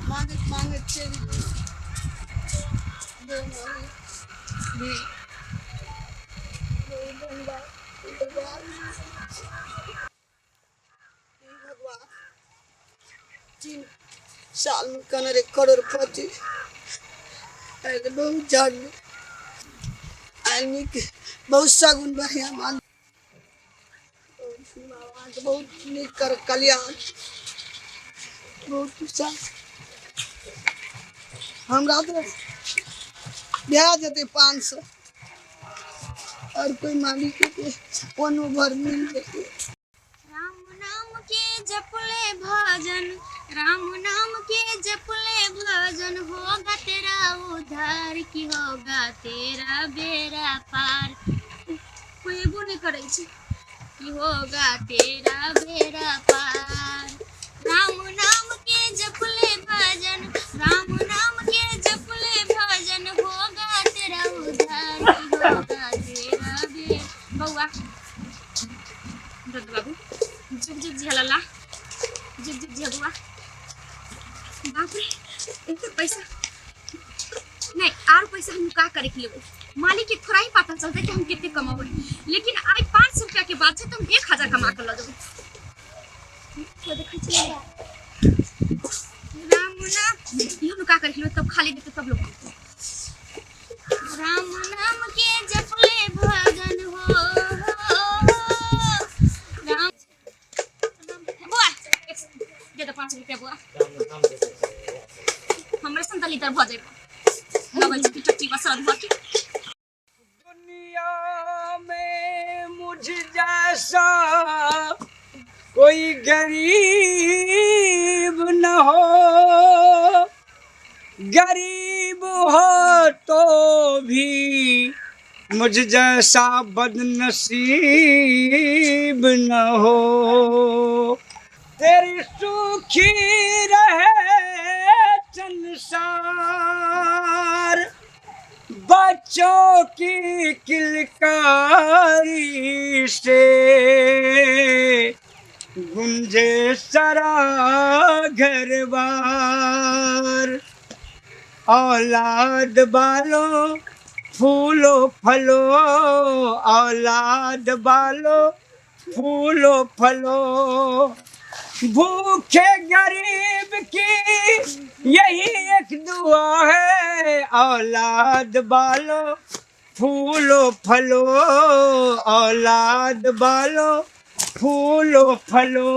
मांगे मांगे चली दे मांगे भी भगवान 3 साल में कनरे करोड़पति ऐसे बहुत जान आदमी के बहुत सगुन बढ़िया मान बहुत निक कर कल्याण बहुत कुछ हमरा तो ब्याह देते 500 और कोई मालिक के कोनो भर मिल देते। राम नाम के जपले भजन, राम नाम के जपले भजन, होगा तेरा उद्धार की होगा तेरा बेड़ा पार। कोई वो नहीं करे कि होगा तेरा बेड़ा पार। राम नाम के जपले भजन, राम नाम के जपले भजन, होगा तेरा उद्धार की होगा तेरा बेड़ा। बउआ बाबू जुग जुग झलला जुग जुग झगुआ। बाप रे इतने पैसा नहीं और पैसा हम का करे के लिए मालिक के थोड़ा ही पता चलता है कि हम कितने कमाओगे, लेकिन आज 500 रुपया के बाद से तुम 1000 कमा कर ला दोगे। राम नाम यू का करे के लिए तब खाली देते सब लोग। राम नाम के जपले भजन हो राम बुआ दे दो 5 रुपया बुआ हमरे 47 लीटर भ जाए लगल छै टट्टी बसरत बुआ की। दुनिया में मुझ जैसा कोई गरीब न हो, गरीब हो तो भी मुझ जैसा बदनसीब न हो। तेरी सूखी रहे संसार, बच्चों की किलकारी से गुंजे सरा घर बार। औलाद बालो फूलो फलो, औलाद बालो फूलो फलो, भूखे गरीब की यही एक दुआ है। औलाद बालो फूलो फलो, औलाद बालो फूलो फलो।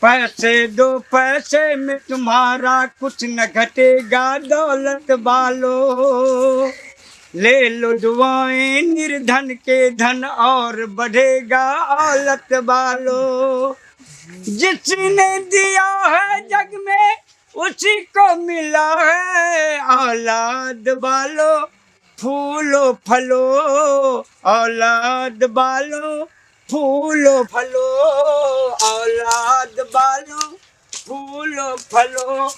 पैसे दो पैसे में तुम्हारा कुछ न घटेगा दौलत बालो, ले लो दुआएं निर्धन के धन और बढ़ेगा औलत बालो। जिसने दिया है जग में उसी को मिला है। औलाद बालो फूलो फलो, औलाद बालो फूलो फलो, औलाद बालो फूलो फलो।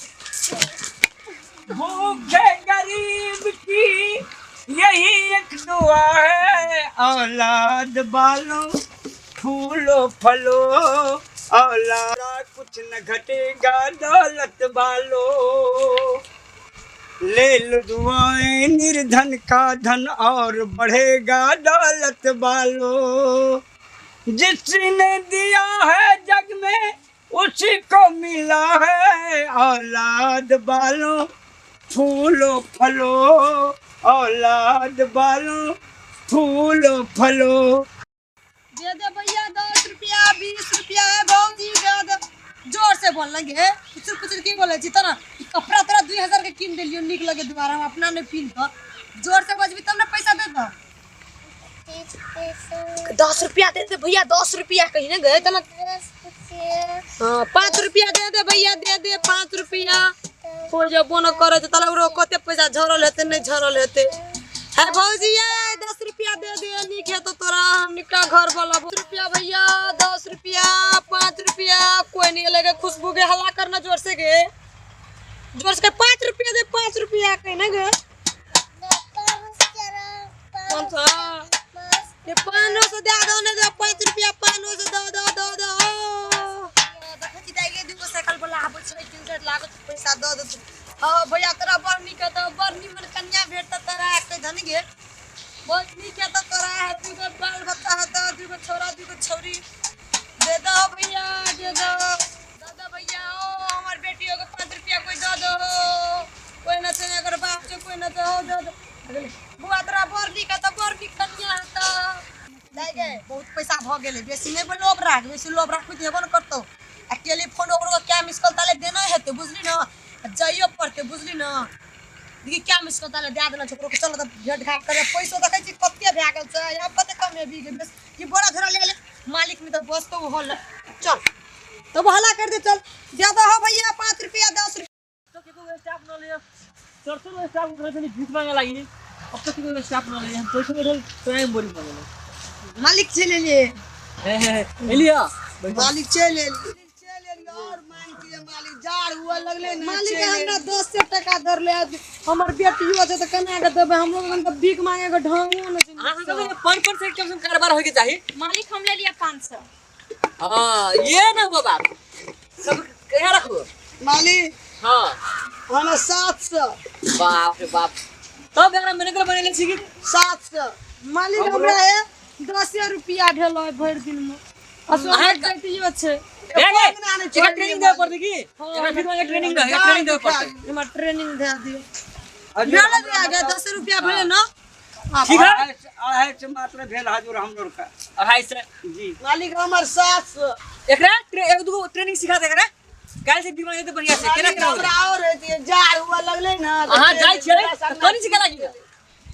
भूखे गरीब की यही एक दुआ है। औलाद बालो फूलो फलो, औलाद कुछ न घटेगा दौलत बालो, ले लो दुआएं निर्धन का धन और बढ़ेगा दौलत बालो। जिसने दिया है जग में उसी को मिला है। औलाद बालो फूलो फलो, औलाद बालो फूलो फलो। दे दे भैया 10 रुपया 20 रुपया है भौजी दे दे। जोर से बोल लगे कुछ कुछ की बोले छी तना कपड़ा तोरा 2000 के किन देलियो निक लगे दोबारा हम अपना ने पिन कर। जोर से बजबी तब ना पैसा दे दो। 10 रुपया दे दे भैया 10 रुपया कहीं ना गए तना। हां 5 रुपया दे दे भैया दे दे 5 रुपया हो जो बोनो करे त तला रो कते पैसा झरल हेते नहीं झरल हेते। है भौजी 10 रुपया दे दे निक है तो तोरा निका घर वाला 10 रुपया भैया 10 रुपया 5 रुपया कोई नहीं लगे खुशबू के हल्ला करना जोर से गे। जोर से 5 रुपया दे 5 रुपया कहीं ना गे। कौन सा ये 500 दे दो ने 5 रुपया 500 दो दो दो दो लागत पैसा दे दे हां भैया तोरा बड़ निक त बड़ निमन कन्या भेट त तोरा के धन गे बहुत निक है त तोरा है दुगो बाल बच्चा है त दुगो छोरा दुगो छौरी दे दो भैया दे दो दादा भैया ओ हमर बेटी को 5 रुपया कोई दे दो कोई न चने अगर बाप से कोई न तो दे दो बुआ तोरा बड़ निक त बड़ निक कन्या है त दाई गे बहुत पैसा भ गेले बेसी नहीं लोभ राख बेसी लोभ राख कुछ हेबो न करतो आ टेलीफोन ओकरो क्या मिस कॉल ताले देना हेते बुझली न जाइयो पड़ते बुझली न देखि क्या मिस कॉल ताले दे देना छोकरो के चल त भेट घाट करे पैसो देखै छी कते भए गेल छ या पते कम है बीगे बस ये बड़ा झोरा ले ले मालिक में तो बस तो होल चल तो हला कर दे चल ज्यादा हो भैया 5 रुपया 10 रुपया तो केको स्टाफ न ले सरसो स्टाफ उठा पनि भीख मांगे लागि अब तो केको स्टाफ न ले हम पैसा में प्राइम बोरी मांगे मालिक चले ले एलिया मालिक चले और मांग के मालिक जार हुआ लगले ना मालिक हमरा 10 टका दर ले हमर बेटियो छै त कना के देबे हम लोगन के भीख मांगे के ढंग न छै हां सब 5% कम से कम कारोबार होके चाहिए मालिक हम ले लिया 500 हां ये ना हो बात सब कहां रखो मालिक हां हमें 700 बाप रे बाप तब एकरा मैनेजर बनेले छी कि 700 मालिक हमरा है 10 रुपया ढेलो भर दिन में असो बेटियो छै एकरा ट्रेनिंग दे पड़ते की एकरा भीख मांगे ट्रेनिंग दे पड़ते हमरा ट्रेनिंग दे दियो ले ले आगे 10 रुपया भले न ठीक है आहे से मात्र भेल हाजुर हम लोग का 250 जी मालिक हमर 700 एकरा एक दुगो ट्रेनिंग सिखा दे एकरा काल से भीख मांगे तो बढ़िया से केना केना हमरा और है जार हुआ लगले ना हां जाय छै कोनी सिखा लागी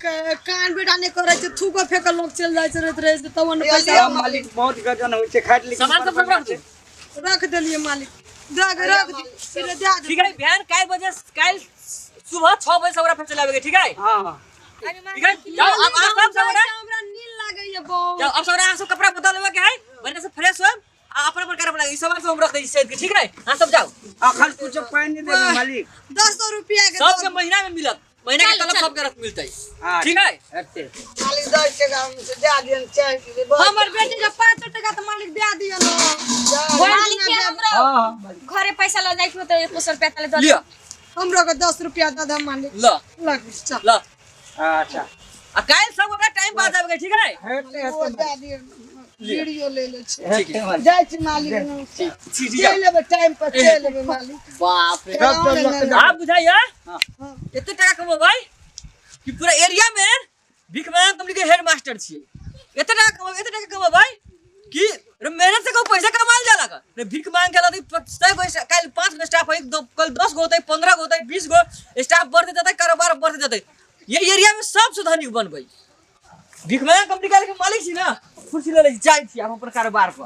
कान बेटा ने करे छै थूको फेक लोग चल जाय छै रहे छै तब न पैसा पैसा मालिक बहुत गजन होय छै खाट लिख सामान सब रख देलिए मालिक रख दी फिर दे दे ठीक है बहन काल बजे काल सुबह 6 बजे से ओरा फिर चलावे ठीक है हां ठीक है जाओ अब आ सब हमरा नींद लागे ये बहुत जाओ अब सब सब कपड़ा बदल लेवे के है वरना से फ्रेश हो अपन अपन करे लगे सामान सब हम रख दे से ठीक है हां सब जाओ अखन कुछ पानी दे दे मालिक 200 रुपया के सब के महीना में मिलत महीना के तलब सब के रख मिलतै ठीक है हटते मालिक 10 टका से दे दियन चाहिए हमर बेटी के 5 टका त मालिक दे दियो न मालिक के हमरा हां घरे पैसा ल जाई तो 100 रुपया तले दे लियो हमरो के 10 रुपया दे दे मालिक ल लग चल ल अच्छा आ काल सब ओकरा टाइम पास आवे ठीक है हटते वो हटते दे दियो वीडियो ले ले छै हटते मालिक जाय छी मालिक न ठीक चल लेबे टाइम पर चल लेबे मालिक बाप रे सब आप बुझाइए हां इतने टका कमो भाई कि पूरा एरिया में भीख मांग कंपनी के हेड मास्टर छिए इतने टका कमो भाई कि मेहनत से को पैसा कमाल जाला का रे भीख मांग केला तो कल 5 गो स्टाफ है कल 10 गो होतै 15 गो होतै 20 गो स्टाफ बढ़ते जाते कारोबार बढ़ते जाते ये एरिया में सबसे धनिक बनबै भीख मांग कंपनी के मालिक छी ना कुर्सी ले जाइ छी हम अपन कारोबार पर